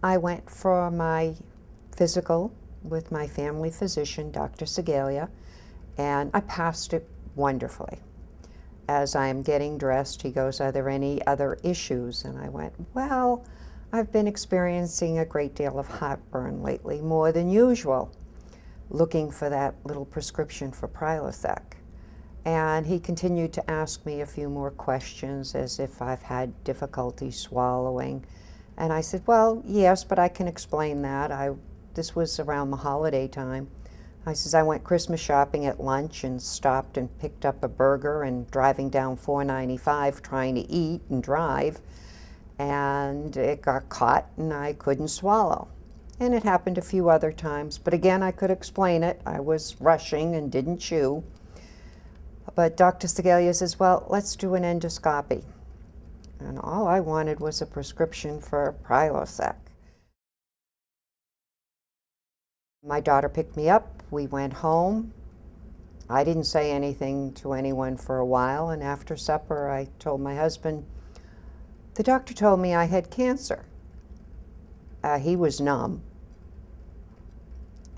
I went for my physical with my family physician, Dr. Segalia, and I passed it wonderfully. As I'm getting dressed, he goes, "Are there any other issues?" And I went, "Well, I've been experiencing a great deal of heartburn lately, more than usual," looking for that little prescription for Prilosec. And he continued to ask me a few more questions as if I've had difficulty swallowing. And I said, "Well, yes, but I can explain that. This was around the holiday time." I says, "I went Christmas shopping at lunch and stopped and picked up a burger and driving down 495 trying to eat and drive, and it got caught and I couldn't swallow." And it happened a few other times, but again, I could explain it. I was rushing and didn't chew. But Dr. Segalia says, "Well, let's do an endoscopy." And all I wanted was a prescription for Prilosec. My daughter picked me up. We went home. I didn't say anything to anyone for a while, and after supper I told my husband, "The doctor told me I had cancer." He was numb.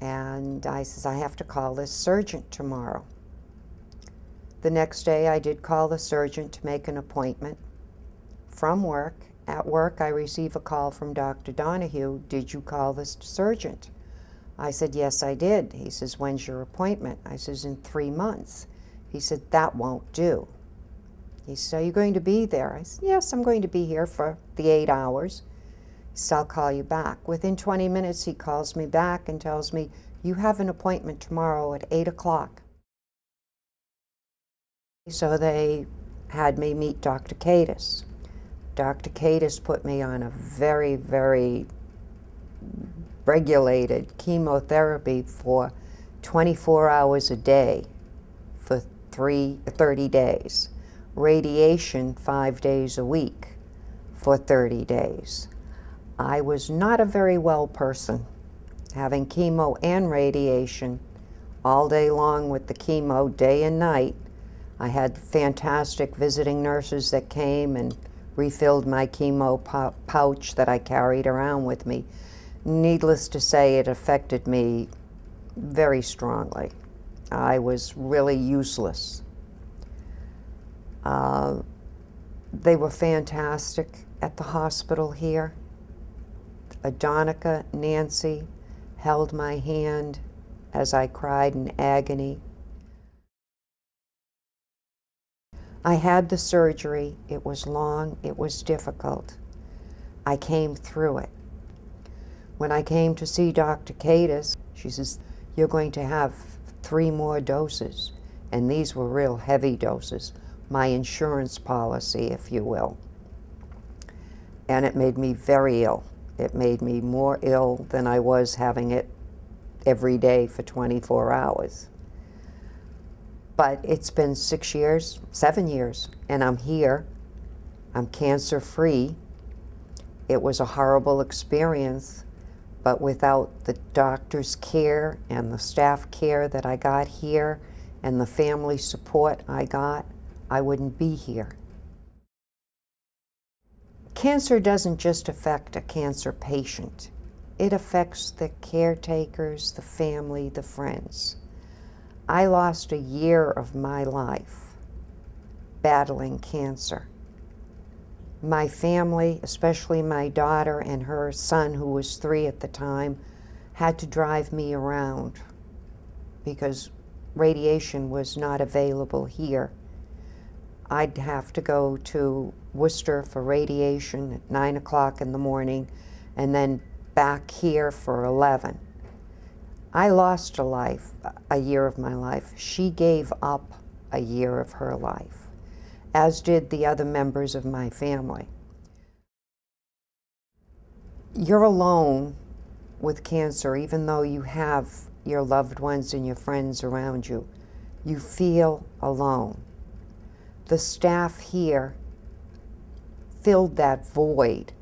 And I says, "I have to call this surgeon tomorrow." The next day I did call the surgeon to make an appointment from work. At work I receive a call from Dr. Donahue, "Did you call this surgeon?" I said, "Yes, I did." He says, "When's your appointment?" I says, "In 3 months." He said, "That won't do." He said, "Are you going to be there?" I said, "Yes, I'm going to be here for the 8 hours. He said, "I'll call you back." Within 20 minutes he calls me back and tells me, "You have an appointment tomorrow at 8 o'clock. So they had me meet Dr. Cadis. Dr. Cadis put me on a very, very regulated chemotherapy for 24 hours a day for 30 days. Radiation 5 days a week for 30 days. I was not a very well person, having chemo and radiation all day long with the chemo, day and night. I had fantastic visiting nurses that came and refilled my chemo pouch that I carried around with me. Needless to say, it affected me very strongly. I was really useless. They were fantastic at the hospital here. Adonica, Nancy, held my hand as I cried in agony. I had the surgery. It was long, it was difficult. I came through it. When I came to see Dr. Cadis, she says, "You're going to have 3 more doses." And these were real heavy doses, my insurance policy, if you will. And it made me very ill. It made me more ill than I was having it every day for 24 hours. But it's been 6 years, 7 years, and I'm here. I'm cancer-free. It was a horrible experience, but without the doctor's care and the staff care that I got here and the family support I got, I wouldn't be here. Cancer doesn't just affect a cancer patient. It affects the caretakers, the family, the friends. I lost a year of my life battling cancer. My family, especially my daughter and her son, who was 3 at the time, had to drive me around because radiation was not available here. I'd have to go to Worcester for radiation at 9 o'clock in the morning and then back here for 11. I lost a year of my life. She gave up a year of her life, as did the other members of my family. You're alone with cancer, even though you have your loved ones and your friends around you. You feel alone. The staff here filled that void.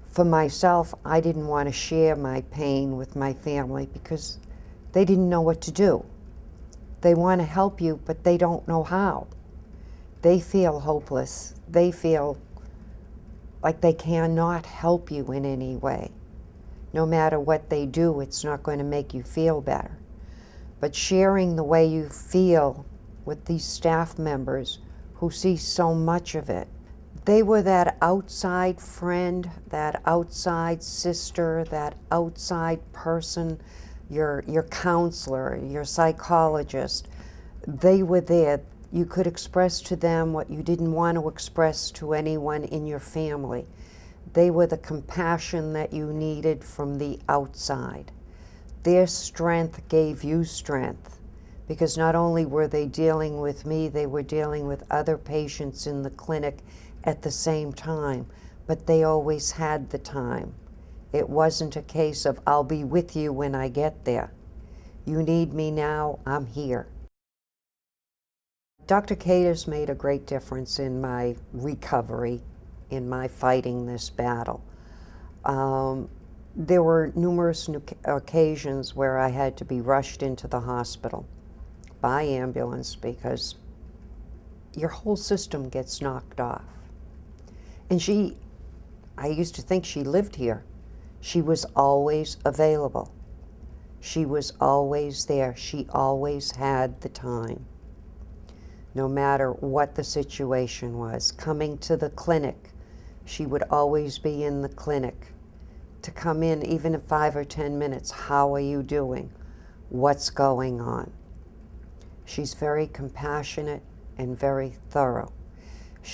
For myself, I didn't want to share my pain with my family because they didn't know what to do. They want to help you, but they don't know how. They feel hopeless. They feel like they cannot help you in any way. No matter what they do, it's not going to make you feel better. But sharing the way you feel with these staff members who see so much of it, they were that outside friend, that outside sister, that outside person, your counselor, your psychologist. They were there. You could express to them what you didn't want to express to anyone in your family. They were the compassion that you needed from the outside. Their strength gave you strength, because not only were they dealing with me, they were dealing with other patients in the clinic at the same time, but they always had the time. It wasn't a case of, I'll be with you when I get there. You need me now, I'm here. Dr. Kaitis made a great difference in my recovery, in my fighting this battle. There were numerous occasions where I had to be rushed into the hospital by ambulance because your whole system gets knocked off. And I used to think she lived here. She was always available. She was always there. She always had the time. No matter what the situation was. Coming to the clinic, she would always be in the clinic. To come in, even in 5 or 10 minutes, how are you doing? What's going on? She's very compassionate and very thorough.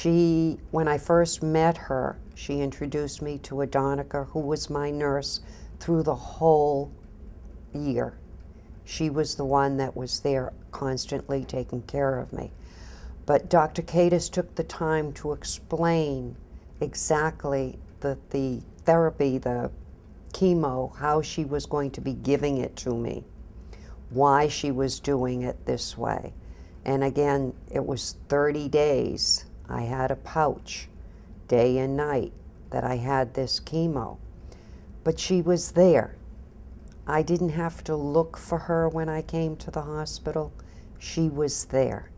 When I first met her, she introduced me to a Donica who was my nurse through the whole year. She was the one that was there constantly taking care of me. But Dr. Kaitis took the time to explain exactly the therapy, the chemo, how she was going to be giving it to me, why she was doing it this way. And again, it was 30 days. I had a pouch, day and night, that I had this chemo. But she was there. I didn't have to look for her when I came to the hospital. She was there.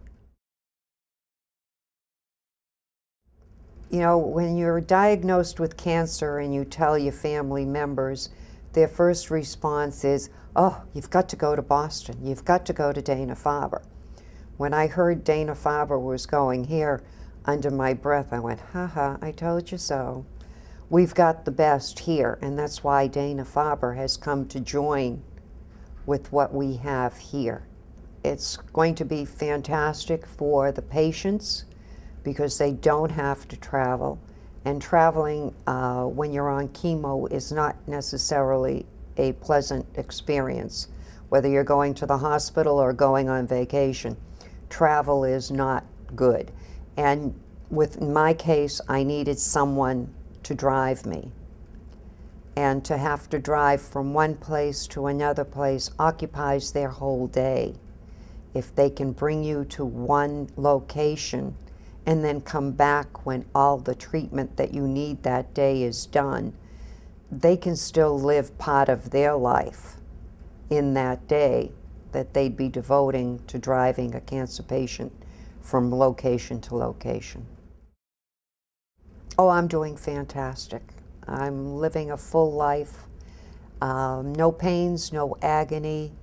You know, when you're diagnosed with cancer and you tell your family members, their first response is, oh, you've got to go to Boston. You've got to go to Dana-Farber. When I heard Dana-Farber was going here, under my breath, I went, ha, I told you so. We've got the best here, and that's why Dana-Farber has come to join with what we have here. It's going to be fantastic for the patients because they don't have to travel, and traveling when you're on chemo is not necessarily a pleasant experience. Whether you're going to the hospital or going on vacation, travel is not good. And in my case, I needed someone to drive me. And to have to drive from one place to another place occupies their whole day. If they can bring you to one location and then come back when all the treatment that you need that day is done, they can still live part of their life in that day that they'd be devoting to driving a cancer patient from location to location. Oh, I'm doing fantastic. I'm living a full life. No pains, no agony,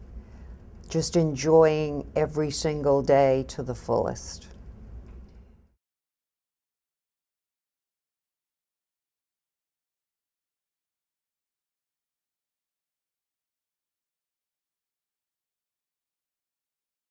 just enjoying every single day to the fullest.